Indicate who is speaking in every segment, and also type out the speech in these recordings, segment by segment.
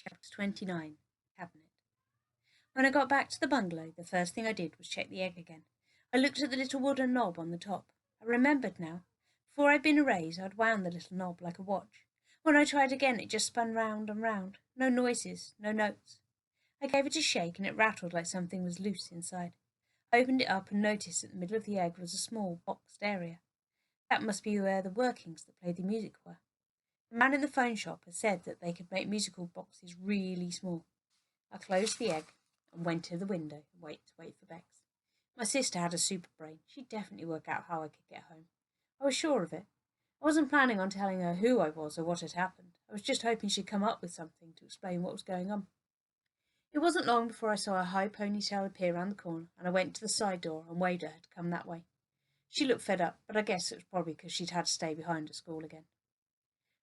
Speaker 1: Chapter 29. Cabinet. When I got back to the bungalow, the first thing I did was check the egg again. I looked at the little wooden knob on the top. I remembered now. Before I'd been erased, I'd wound the little knob like a watch. When I tried again, it just spun round and round. No noises, no notes. I gave it a shake, and it rattled like something was loose inside. I opened it up and noticed that in the middle of the egg was a small, boxed area. That must be where the workings that played the music were. The man in the phone shop had said that they could make musical boxes really small. I closed the egg and went to the window and wait for Bex. My sister had a super brain. She'd definitely work out how I could get home. I was sure of it. I wasn't planning on telling her who I was or what had happened. I was just hoping she'd come up with something to explain what was going on. It wasn't long before I saw a high ponytail appear round the corner, and I went to the side door and waved at her to come that way. She looked fed up, but I guess it was probably because she'd had to stay behind at school again.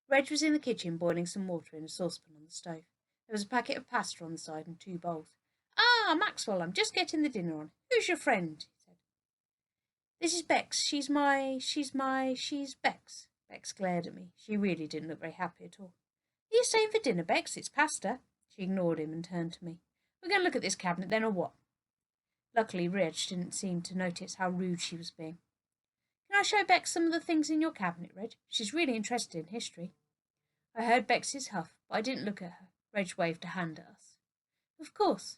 Speaker 1: Reg was in the kitchen boiling some water in a saucepan on the stove. There was a packet of pasta on the side and 2 bowls. "Ah, Maxwell, I'm just getting the dinner on. Who's your friend?" he said. "This is Bex. She's Bex." Bex glared at me. She really didn't look very happy at all. "Are you staying for dinner, Bex? It's pasta." She ignored him and turned to me. "We're going to look at this cabinet then, or what?" Luckily, Reg didn't seem to notice how rude she was being. "Can I show Bex some of the things in your cabinet, Reg? She's really interested in history." I heard Bex's huff, but I didn't look at her. Reg waved a hand at us. "Of course.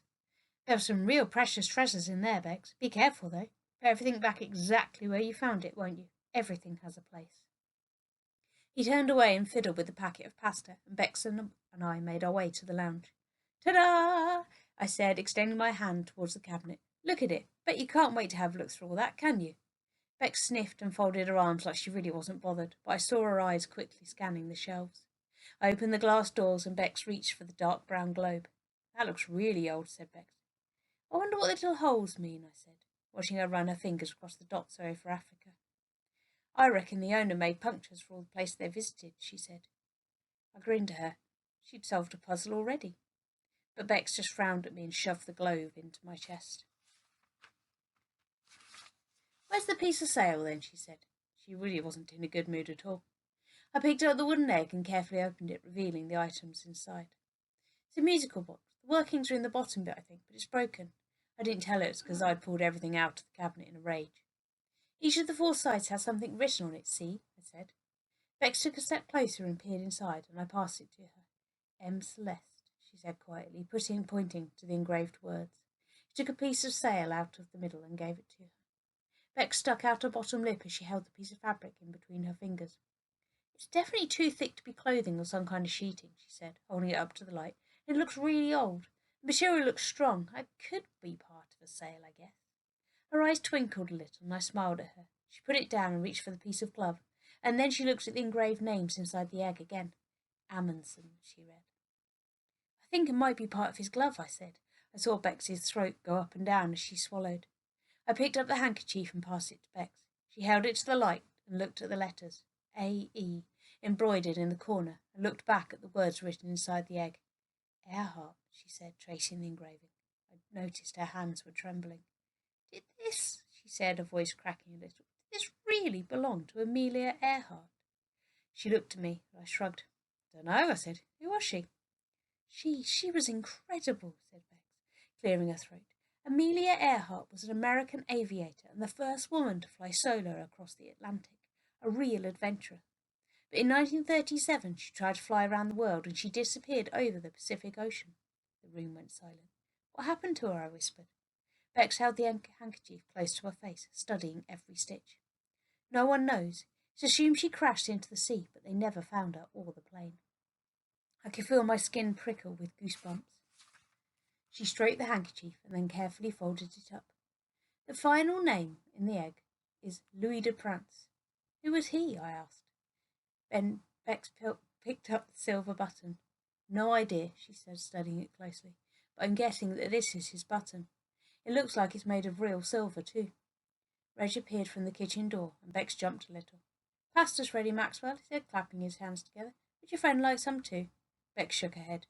Speaker 1: There are some real precious treasures in there, Bex. Be careful, though. Put everything back exactly where you found it, won't you? Everything has a place." He turned away and fiddled with the packet of pasta, and Bex and I made our way to the lounge. "Ta-da!" I said, extending my hand towards the cabinet. "Look at it. Bet you can't wait to have a look through all that, can you?" Bex sniffed and folded her arms like she really wasn't bothered, but I saw her eyes quickly scanning the shelves. I opened the glass doors and Bex reached for the dark brown globe. "That looks really old," said Bex. "I wonder what the little holes mean," I said, watching her run her fingers across the dots over Africa. "I reckon the owner made punctures for all the places they visited," she said. I grinned at her. She'd solved a puzzle already. But Bex just frowned at me and shoved the globe into my chest. "Where's the piece of sail, then?" she said. She really wasn't in a good mood at all. I picked up the wooden egg and carefully opened it, revealing the items inside. "It's a musical box. The workings are in the bottom bit, I think, but it's broken." I didn't tell her it's because I'd pulled everything out of the cabinet in a rage. "Each of the 4 sides has something written on it, see?" I said. Bex took a step closer and peered inside, and I passed it to her. "M. Celeste," she said quietly, pointing to the engraved words. She took a piece of sail out of the middle and gave it to her. Bex stuck out her bottom lip as she held the piece of fabric in between her fingers. "It's definitely too thick to be clothing or some kind of sheeting," she said, holding it up to the light. "It looks really old. The material looks strong. It could be part of a sail, I guess." Her eyes twinkled a little, and I smiled at her. She put it down and reached for the piece of glove, and then she looked at the engraved names inside the egg again. "Amundsen," she read. "I think it might be part of his glove," I said. I saw Bex's throat go up and down as she swallowed. I picked up the handkerchief and passed it to Bex. She held it to the light and looked at the letters, A.E., embroidered in the corner, and looked back at the words written inside the egg. "Earhart," she said, tracing the engraving. I noticed her hands were trembling. "Did this," she said, her voice cracking a little, "did this really belong to Amelia Earhart?" She looked at me, but I shrugged. "Don't know," I said. "Who was she?" She was incredible," said Bex, clearing her throat. "Amelia Earhart was an American aviator and the first woman to fly solo across the Atlantic. A real adventurer. But in 1937 she tried to fly around the world and she disappeared over the Pacific Ocean." The room went silent. "What happened to her?" I whispered. Bex held the handkerchief close to her face, studying every stitch. "No one knows. It's assumed she crashed into the sea, but they never found her or the plane." I could feel my skin prickle with goosebumps. She straightened the handkerchief and then carefully folded it up. "The final name in the egg is Louis de Prance." "Who was he?" I asked. Bex picked up the silver button. "No idea," she said, studying it closely, "but I'm guessing that this is his button. It looks like it's made of real silver, too." Reg appeared from the kitchen door, and Bex jumped a little. "Pasta's ready, Maxwell," he said, clapping his hands together. "Would your friend like some too?" Bex shook her head.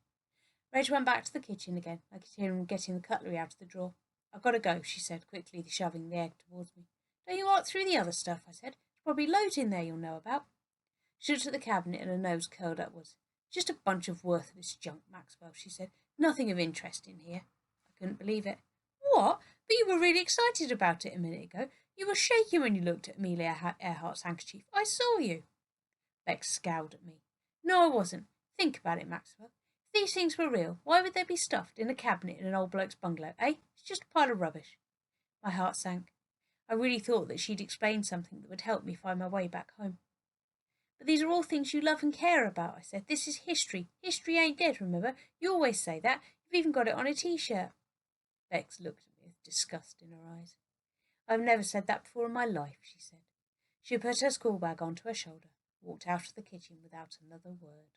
Speaker 1: Reg went back to the kitchen again. I could hear him getting the cutlery out of the drawer. "I've got to go," she said, quickly shoving the egg towards me. "Don't you walk through the other stuff?" I said. "There's probably loads in there you'll know about." She looked at the cabinet and her nose curled upwards. Just a bunch of worthless junk, Maxwell, she said. Nothing of interest in here. I couldn't believe it. What? But you were really excited about it a minute ago. You were shaking when you looked at Amelia Earhart's handkerchief. I saw you. Bex scowled at me. No, I wasn't. Think about it, Maxwell. If these things were real, why would they be stuffed in a cabinet in an old bloke's bungalow, eh? It's just a pile of rubbish. My heart sank. I really thought that she'd explain something that would help me find my way back home. But these are all things you love and care about, I said. This is history. History ain't dead, remember? You always say that. You've even got it on a T-shirt. Bex looked at me with disgust in her eyes. I've never said that before in my life, she said. She put her school bag onto her shoulder, walked out of the kitchen without another word.